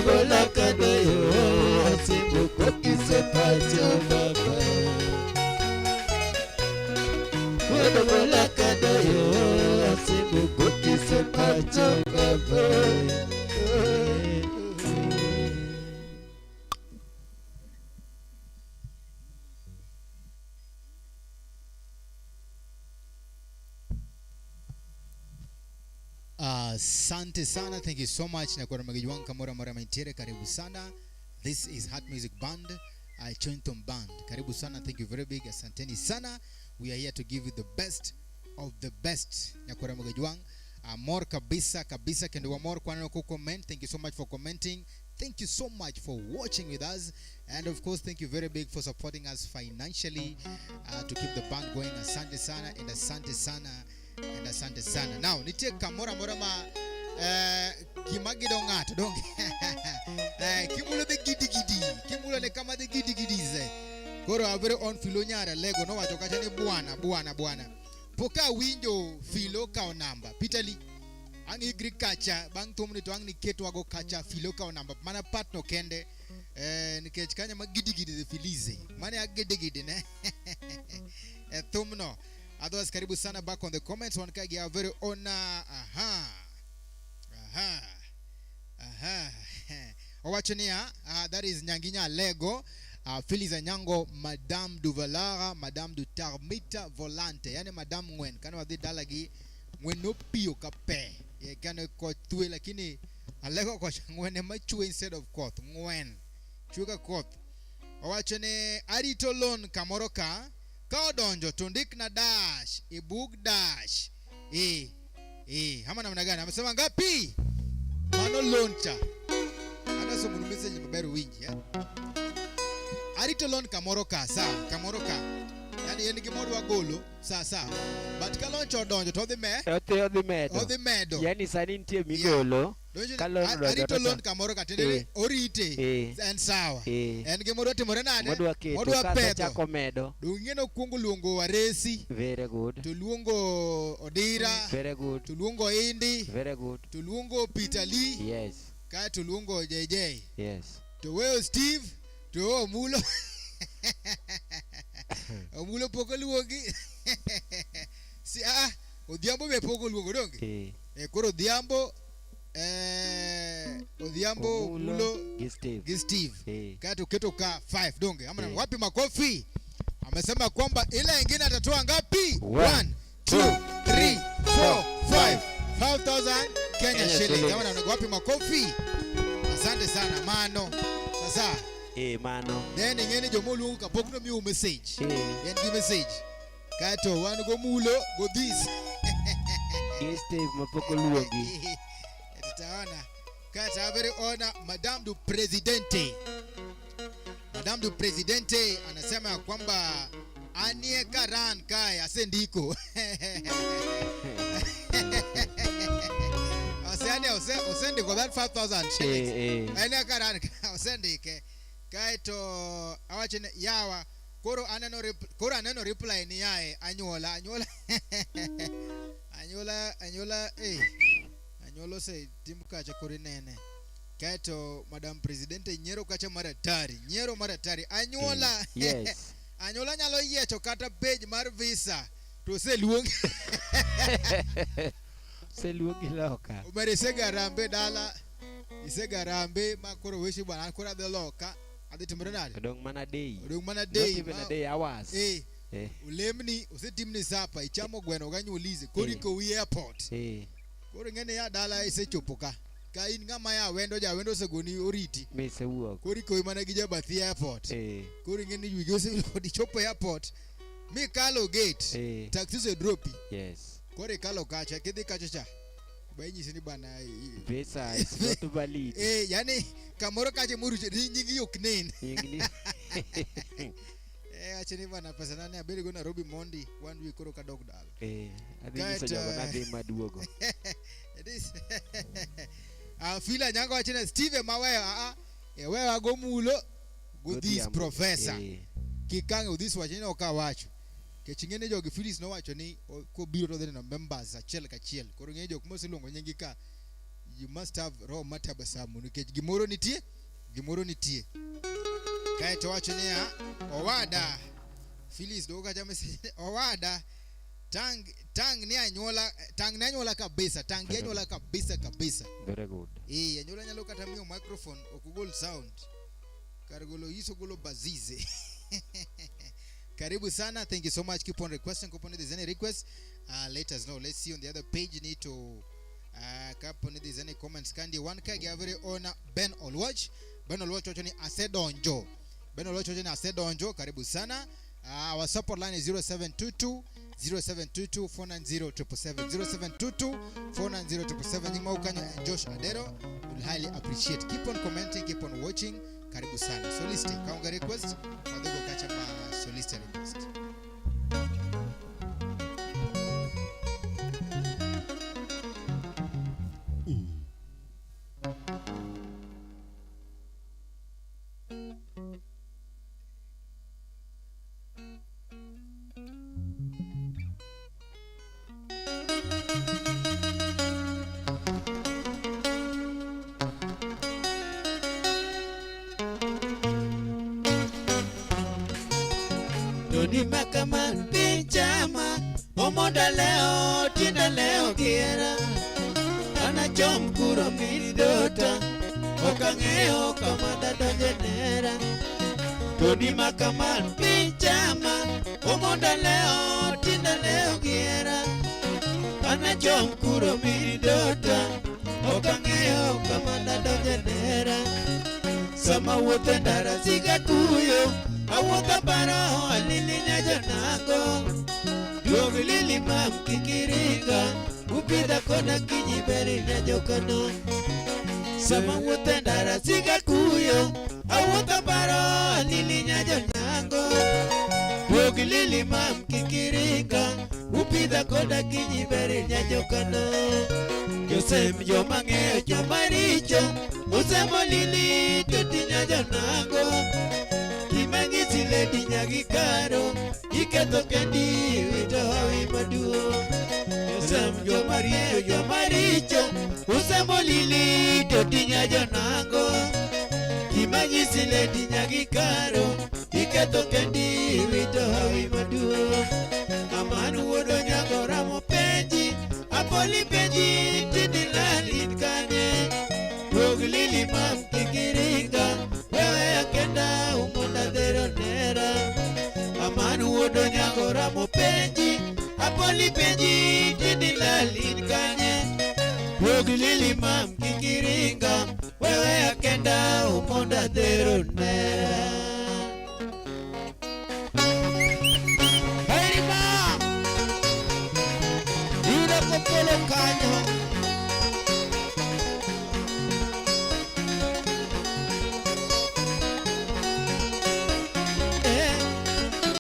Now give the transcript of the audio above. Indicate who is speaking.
Speaker 1: Bola kadayo Simbo koki sepacho baba Bola kadayo Simbo koki sepacho baba.
Speaker 2: Asante sana, thank you so much. Na kwa Magijwang Kamora Mara Maintere, karibu sana. This is Heart Music Band, Chonton Band. Karibu sana, thank you very big. Asanteni sana. We are here to give you the best of the best. Na kwa Magijwang, more kabisa kabisa kendo more kwa nako comment. Thank you so much for commenting. Thank you so much for watching with us, and of course thank you very big for supporting us financially to keep the band going. Asante sana and asante sana. And asante sana. Now nitie kamora mora ma kimagido ngato dong. Kimulo de gidi gidi. Kimulo ne kama de gidi gidi ze. Koro avere on filo nyara lego no wacho kacha ne buana. Poka winjo filo ka onamba. Pitali ang agriculture bang tumni to ang ni keto ago kacha filo ka onamba. Mana partner kende nikech kanya magidi gidi de filize. Mane agidi gidi ne. Tumno. Otherwise, karibu sana back on the comments. One kagi our very own Owachenia, that is Nyanginya Lego, Phyllis Nyango, Madame Duvalara, Madame du Tarmita Volante. Yani Madame Ngwen, kanwa di dalagi Ngwen no pio kape. Ye kana ko tuwe lakini Lego kwa Ngwen machu instead of kot. Ngwen. Chuka kot. Owachene Aritolon Kamoroka. Kaodonjo tundik na dash ibug dash hama namna gani amesema ngapi mano loncha ana so mun message maberu wingi Arito lon kamoroka yani yeni gimodo wa golo sa but ka loncho odonjo to the medo
Speaker 1: yani sani ntie migolo
Speaker 2: Arito lon kamoroka tendere orite and sawa en gimodo timore nade modwa
Speaker 1: pedo medo
Speaker 2: dungeno kungu luongo waresi
Speaker 1: very good
Speaker 2: tuluongo odira
Speaker 1: very good
Speaker 2: tuluongo indi
Speaker 1: very good
Speaker 2: tuluongo Peter Lee
Speaker 1: yes
Speaker 2: ka tuluongo JJ
Speaker 1: yes
Speaker 2: to weo Steve to omulo omulo poko luongi si odhiambo be poko luongo donge koro odhiambo mulo Steve kato keto ka 5 donge ama wapi makofi amesema kwamba ile nyingine atatoa ngapi 1 2 3 4 5,000 Kenya shilling kama wapi makofi asante sana mano sasa
Speaker 1: mano
Speaker 2: then ngene jomolu ka pokno mi message yen gi message kato wan go mulo go this
Speaker 1: Steve mapoko luongi
Speaker 2: tutaona kata very honor Madame du Presidente anasema kwamba anie karan kai asendiko osende kwa that 5,000 shillings anie karan osendike kaito awachene yawa koro aneno reply ni yae anyola anyolo se timu kacha kori nene kaito Madam Presidente nyero kacha maratari anyola
Speaker 1: yes
Speaker 2: anyola nyalo yecho kata page mar visa to se luongi
Speaker 1: loka
Speaker 2: umere segarambe dala isegarambe makoro weshi bwana kora de loka aditimre nade
Speaker 1: odong mana day
Speaker 2: not
Speaker 1: day hours
Speaker 2: ulemni usetimni sapa ichamo gweno ganyulize koriko wi airport koro ngene ya dala isechopoka ka in ngama ya wendo segoni oriti
Speaker 1: mesewuok
Speaker 2: koriko imana gi jabathi airport koro ngene yugo se chopo airport mi kalo gate taxi se dropi
Speaker 1: yes
Speaker 2: koro kalo kacha kidhi kacha cha bayinyi ni bana
Speaker 1: pesa is not valid
Speaker 2: yani kamoro kache muru nyingi oknen acheni bana pesa nani abeli go Nairobi Mondi 1 week koro ka dog dal
Speaker 1: adhi nyiso na dhi maduogo
Speaker 2: this fila nyango achene Steve mawewa wewe go mulo go this professor kikange this wacheni okawacho Kech ng'ene jogi Phyllis nowacho ni kobiro to dhi members achiel kachiel. Koro ng'e jok moseluongo nyingi ka, you must have roho matabasamu nikech gimoro nitie. Kae to wacho niya, Owada Phyllis doga jame Owada tang ni anyuola kabisa, tang gi anyuola kabisa.
Speaker 1: Very good.
Speaker 2: Anyuola nyalo kata miyo microphone okugol sound. Kar golo iso golo bazize. Karibu sana. Thank you so much. Keep on requesting. If there's any request, let us know. Let's see on the other page. You need to if there's any comments. Kandi one ka gavere on Ben Olwach. Ben Olwach ochoni asedonjo. Ben Olwach ochoni asedonjo. Karibu sana. Our support line is 0722 490 0722 490 Nyima Ukanya Josh Adero. We'll highly appreciate. Keep on commenting. Keep on watching. Karibu sana. Soliste kaunga request. Wadego kacha ma soliste request.
Speaker 3: Tony Makaman pinchama omoda leo tinda leo kiera ana chom kuro midota okangeo kama dadonjenera. Tony Makaman pinchama omoda leo tinda leo kiera ana chom kuro midota okangeo kama dadonjenera. Sama wote ndara siga kuyo awota baro alili nyajonango duogi lili mam kikiringa upida kona kinyiberi nyajokano. Sama wote ndara siga kuyo awota baro alili nyajonango duogi lili mam kikiringa upida kona kinyiberi nyajokano. Yosem yomangeo yomaricho usemo lili toti nyajonango Kimangisi ledi nyagikaro iketo kendi wito hawi maduo. Yosem yomaricho usemo lili toti nyajonango Kimangisi ledi nyagikaro iketo kendi wito hawi maduo. Amanu wodo nyagora mopenji apoli penji tindi lalin kanye Roglili mam kikiringa wewe akenda umonda deronera. Amanu wodo nyagora mopenji apoli penji tindi lalin kanye Roglili mam kikiringa wewe akenda umonda deronera. Hey ma, ina kopolo kanyo